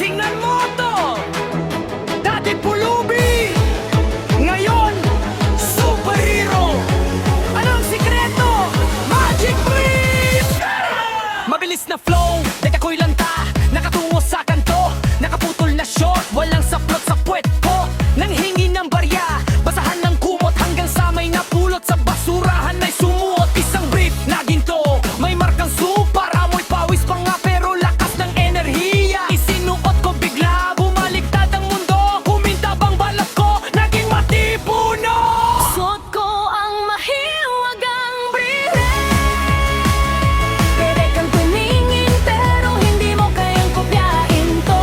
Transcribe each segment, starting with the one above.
Tingnan mo to! Dati pulubi, ngayon superhero. Anong sikreto? Magic brief! Mabilis na flow, like ako'y lanta, nakatungo sa kanto, nakaputol na short, walang saplot sa puwet ko. Nang hingi ng barya, basahan ng kumot, hanggang sa may napulot sa basurahan ay sumuot. Isang brief na ginto, may markang super, amoy pawis pa nga pero lakas ng enerhiya. Isinuot ko bigla, bumaliktad ang mundo, kumintabang balat ko, naging matipuno. Suot ko ang mahiwagang brief. Pwede kang tumingin pero hindi mo kayang kopyahin to.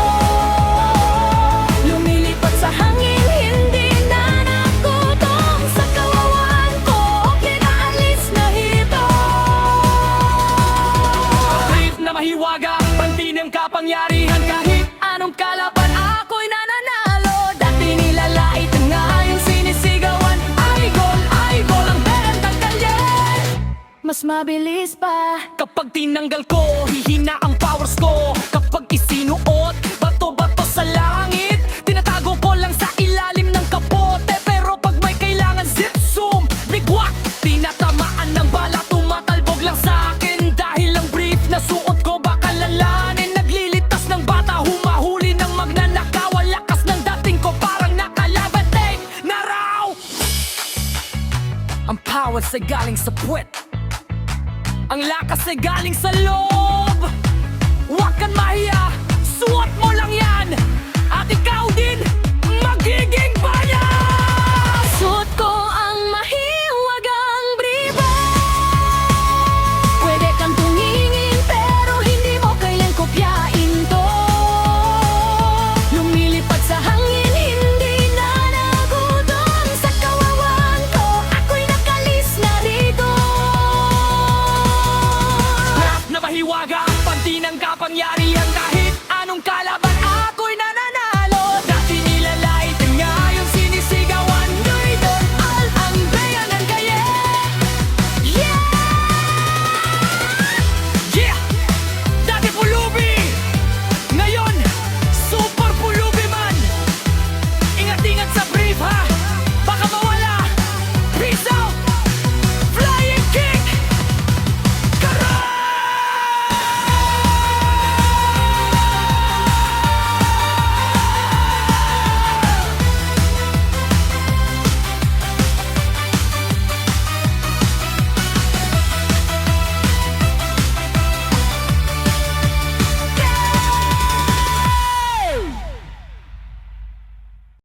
Lumilipad sa hangin, hindi na nakutong sa kawawan ko, kinaalis na hito. Brief na mahiwaga, panti ng kapangyarihan, kahit anong kalaban ako'y nananalo. Dati nilalait nga yung sinisigawan, idol ang bentang kalye. Mas mabilis pa. Kapag tinanggal ko, hihina ang powers ko. Kapag isinuot, bato-bato sa langit, tinatago ko lang sa ilalim ng kapote. Pero pag may kailangan, zip zoom, bigwak, tinatamaan ng bala, tumatalbog lang sa akin. Dahil ang brief na suot ko baka lalanin, naglilitas ng bata, humahuli ng magnanakaw. Ang lakas ng dating ko parang nakalaban, take na raw. Ang powers ay galing sa puwet, ang lakas ay galing sa loob. Huwag kang mahiya, suot mo lang yan.